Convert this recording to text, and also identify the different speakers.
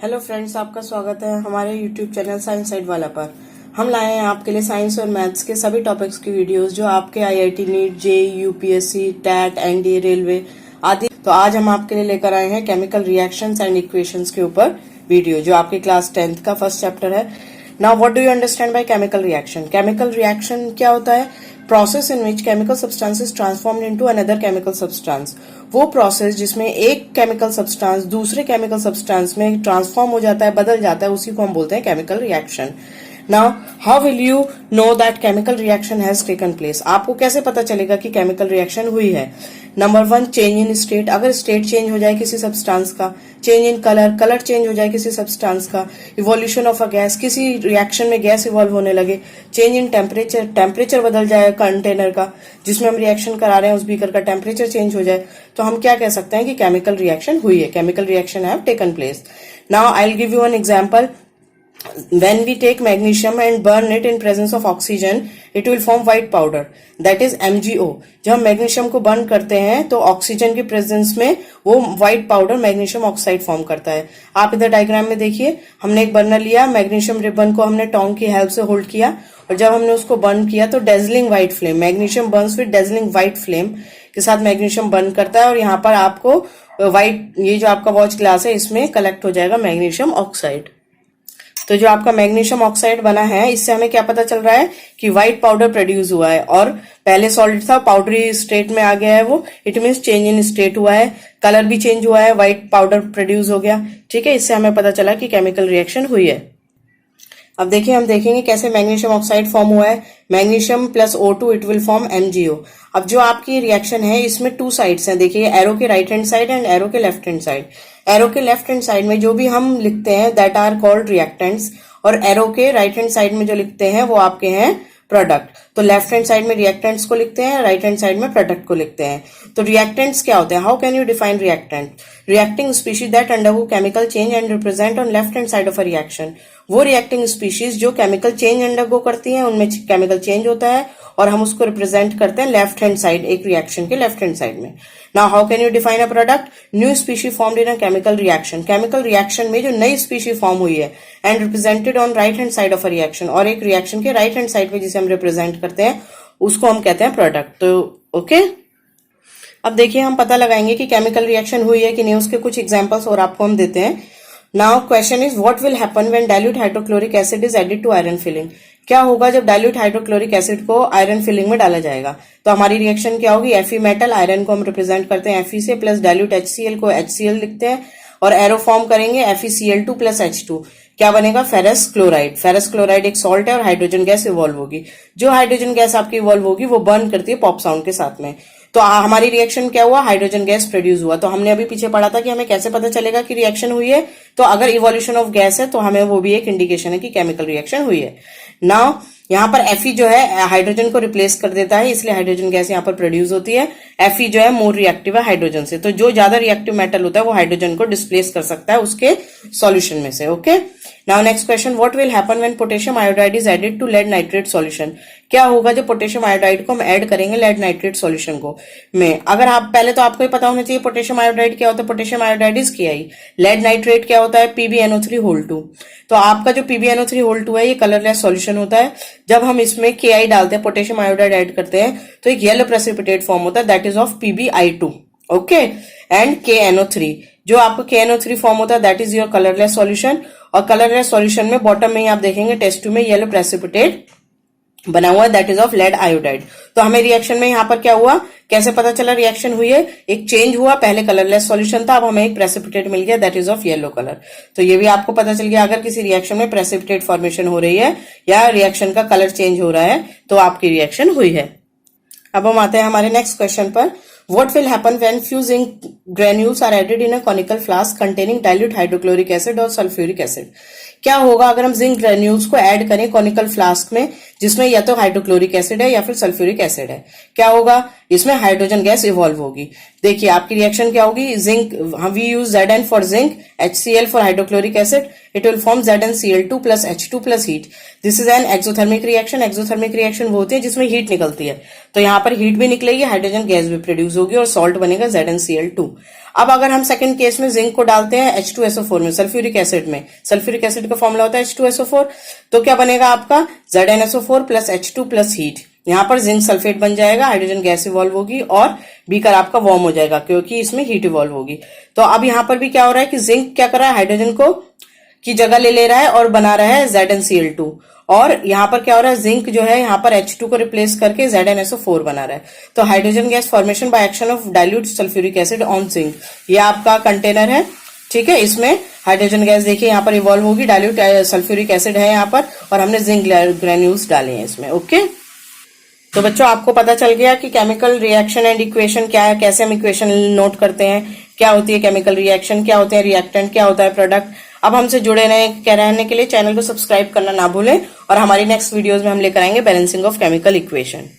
Speaker 1: Hello friends, आपका स्वागत है हमारे यूट्यूब चैनल साइंस साइड वाला पर। हम लाए हैं आपके लिए साइंस और मैथ्स के सभी टॉपिक्स की वीडियोस जो आपके IIT NEET, JEE, UPSC, TET, NDA, railway आदि। तो आज हम आपके लिए लेकर आए हैं केमिकल रिएक्शंस एंड इक्वेशंस के ऊपर वीडियो, जो आपके क्लास 10th का फर्स्ट चैप्टर है। Now what do you understand by chemical reaction? Chemical reaction क्या होता है? Process in which chemical substances transformed into another chemical substance. वो प्रोसेस जिसमें एक केमिकल सब्सटेंस दूसरे केमिकल सब्सटेंस में ट्रांसफॉर्म हो जाता है, बदल जाता है, उसी को हम बोलते हैं chemical reaction. Now how will you know that chemical reaction has taken place? आपको कैसे पता चलेगा कि केमिकल रिएक्शन हुई है? Number 1, change in state. अगर स्टेट चेंज हो जाए किसी सब्सटेंस का, change in colour, colour change हो जाए किसी सब्सटेंस का, इवोल्यूशन ऑफ अ गैस, किसी रिएक्शन में गैस इवॉल्व होने लगे, चेंज इन टेम्परेचर, टेम्परेचर बदल जाए कंटेनर का जिसमें हम रिएक्शन करा रहे हैं, उस बीकर का टेम्परेचर चेंज हो जाए, तो हम क्या कह सकते हैं कि केमिकल रिएक्शन हुई है, chemical reaction have taken place. Now I will give you an example. When we take magnesium and burn it in presence of oxygen, it will form white powder, that is MgO. जब हम magnesium को burn करते हैं तो oxygen के presence में वो white powder magnesium oxide form करता है। आप इधर डायग्राम में देखिए, हमने एक बर्नर लिया, मैग्नीशियम रिबन को हमने टोंग की हेल्प से होल्ड किया और जब हमने उसको बर्न किया तो dazzling white flame, magnesium Burns with dazzling white flame के साथ मैग्नीशियम बर्न करता है और यहाँ पर आपको व्हाइट, ये जो आपका वॉच ग्लास है, इसमें कलेक्ट हो जाएगा मैग्नीशियम ऑक्साइड। तो जो आपका मैग्नीशियम ऑक्साइड बना है, इससे हमें क्या पता चल रहा है कि व्हाइट पाउडर प्रोड्यूस हुआ है और पहले सॉलिड था, पाउडरी स्टेट में आ गया है वो, it means change in state हुआ है, कलर भी चेंज हुआ है, व्हाइट पाउडर प्रोड्यूस हो गया। ठीक है, इससे हमें पता चला कि केमिकल रिएक्शन हुई है। अब देखिए, हम देखेंगे कैसे मैग्नीशियम ऑक्साइड फॉर्म हुआ है। Magnesium plus O2 it will form MgO। अब जो आपकी रिएक्शन है इसमें 2 साइड्स हैं, देखिए एरो के right hand side and arrow के लेफ्ट हैंड साइड। एरो के लेफ्ट हैंड साइड में जो भी हम लिखते हैं दैट आर कॉल्ड रिएक्टेंट्स और एरो के राइट हैंड साइड में जो लिखते हैं वो आपके हैं प्रोडक्ट। तो लेफ्ट हैंड साइड में रिएक्टेंट्स को लिखते हैं, राइट हैंड साइड में प्रोडक्ट को लिखते हैं। तो रिएक्टेंट्स क्या होते हैं? How can you define reactant? Reacting species that undergo chemical change and represent on left hand side of a reaction. वो रिएक्टिंग स्पीशीज जो केमिकल चेंज अंडरगो करती हैं, उनमें केमिकल चेंज होता है और हम उसको रिप्रेजेंट करते हैं लेफ्ट हैंड साइड, एक रिएक्शन के लेफ्ट हैंड साइड में। Now how can you define a product? New species formed in a chemical reaction. Chemical reaction में जो नई स्पीशी फॉर्म हुई है and represented on right hand side of a reaction, और एक reaction के right hand side पे जिसे हम रिप्रेजेंट करते हैं उसको हम कहते हैं प्रोडक्ट। तो ओके, अब देखिए हम पता लगाएंगे कि केमिकल रिएक्शन हुई है कि नहीं, उसके कुछ एग्जांपल्स और आपको हम देते हैं। Now question is what will happen when dilute hydrochloric acid is added to iron filing? क्या होगा जब डाइल्यूट हाइड्रोक्लोरिक एसिड को आयरन फिलिंग में डाला जाएगा? तो हमारी रिएक्शन क्या होगी? Fe मेटल, आयरन को हम रिप्रेजेंट करते हैं Fe से, प्लस डाइल्यूट HCl को HCl लिखते हैं और एरो फॉर्म करेंगे FeCl2 प्लस H2। क्या बनेगा? Ferrous chloride. फेरस क्लोराइड एक सॉल्ट है और हाइड्रोजन गैस इवॉल्व होगी। जो हाइड्रोजन गैस आपकी इवॉल्व होगी वो बर्न करती है पॉप साउंड के साथ में। तो हमारी रिएक्शन क्या हुआ? हाइड्रोजन गैस प्रोड्यूस हुआ। तो हमने अभी पीछे पढ़ा था कि हमें कैसे पता चलेगा कि रिएक्शन हुई है। तो अगर इवोल्यूशन ऑफ गैस है तो हमें वो भी एक इंडिकेशन है कि केमिकल रिएक्शन हुई है। नाउ यहाँ पर Fe जो है हाइड्रोजन को रिप्लेस कर देता है, इसलिए हाइड्रोजन गैस यहाँ पर प्रोड्यूस होती है। Fe जो है मोर रिएक्टिव है हाइड्रोजन से, तो जो ज्यादा रिएक्टिव मेटल होता है वो हाइड्रोजन को डिस्प्लेस कर सकता है उसके सॉल्यूशन में से। Okay, now next question, what will happen when potassium iodide is added to lead nitrate solution? क्या होगा जब पोटेशियम आयोडाइड को हम ऐड करेंगे लेड नाइट्रेट सॉल्यूशन को में? अगर आप पहले तो आपको ही पता होना चाहिए पोटेशियम आयोडाइड क्या होता है। Potassium iodide is KI। Lead nitrate क्या होता है? PbNO3(2). तो आपका जो PbNO3(2) है ये कलरलेस सॉल्यूशन होता है। जब हम इसमें KI डालते हैं, पोटेशियम आयोडाइड ऐड करते हैं, तो एक येलो प्रेसिपिटेट फॉर्म होता है that is of PbI2। Okay, and KNO3, जो आपको KNO3 फॉर्म होता है that is your colourless solution. और कलरलेस सॉल्यूशन में बॉटम में ही आप देखेंगे टेस्ट ट्यूब में येलो प्रेसिपिटेट बना हुआ है that is of lead iodide. तो हमें रिएक्शन में यहाँ पर क्या हुआ, कैसे पता चला रिएक्शन हुई है? एक चेंज हुआ, पहले कलरलेस सॉल्यूशन था, अब हमें एक प्रेसिपिटेट मिल गया that is of yellow colour. तो ये भी आपको पता चल गया, अगर किसी रिएक्शन में प्रेसिपिटेट फॉर्मेशन हो रही है या रिएक्शन का कलर चेंज हो रहा है तो आपकी रिएक्शन हुई है। अब हम आते हैं हमारे नेक्स्ट क्वेश्चन पर। What will happen when few zinc granules are added in a conical flask containing dilute hydrochloric acid और sulfuric acid? क्या होगा अगर हम जिंक ग्रेन्यूल्स को ऐड करें कॉनिकल फ्लास्क में जिसमें या तो हाइड्रोक्लोरिक एसिड है या फिर सल्फ्यूरिक एसिड है? क्या होगा? इसमें हाइड्रोजन गैस इवॉल्व होगी। देखिए आपकी रिएक्शन क्या होगी, zinc, we use Zn for zinc, HCl for hydrochloric acid, it will form ZnCl2 plus H2 plus heat. This is an exothermic reaction. Exothermic reaction वो होती है जिसमें हीट निकलती है, तो यहाँ पर हीट भी निकलेगी, हाइड्रोजन गैस भी प्रोड्यूस होगी और सॉल्ट बनेगा ZnCl2। अब अगर हम सेकंड केस में जिंक को डालते हैं H2SO4 में, सल्फ्यूरिक एसिड में, सल्फ्यूरिक एसिड का फॉर्मूला होता है H2SO4, तो क्या बनेगा आपका ZnSO4 plus H2 plus heat. यहाँ पर जिंक सल्फेट बन जाएगा, हाइड्रोजन गैस इवॉल्व होगी और बीकर आपका वार्म हो जाएगा क्योंकि इसमें हीट इवॉल्व होगी। तो अब यहाँ पर भी क्या हो रहा है कि जिंक क्या कर रहा है, हाइड्रोजन को की जगह ले रहा है और बना रहा है ZnCl2, और यहाँ पर क्या हो रहा है, जिंक जो है यहाँ पर H2 को रिप्लेस करके ZnSO4 बना रहा है। तो hydrogen gas formation by action of dilute sulphuric acid on zinc, ये आपका कंटेनर है, ठीक है। इसमें हाइड्रोजन गैस देखिए यहाँ पर इवॉल्व होगी, डाइल्यूट सल्फ्यूरिक एसिड है यहाँ पर, और हमने जिंक ग्रेन्यूल्स डाले हैं इसमें। ओके, तो बच्चों आपको पता चल गया कि केमिकल रिएक्शन एंड इक्वेशन क्या है, कैसे हम इक्वेशन नोट करते हैं, क्या होती है केमिकल रिएक्शन, क्या होते हैं रिएक्टेंट, क्या होता है प्रोडक्ट। अब हमसे जुड़े रहने के लिए चैनल को सब्सक्राइब करना ना भूलें, और हमारी नेक्स्ट वीडियोस में हम लेकर आएंगे बैलेंसिंग ऑफ केमिकल इक्वेशन।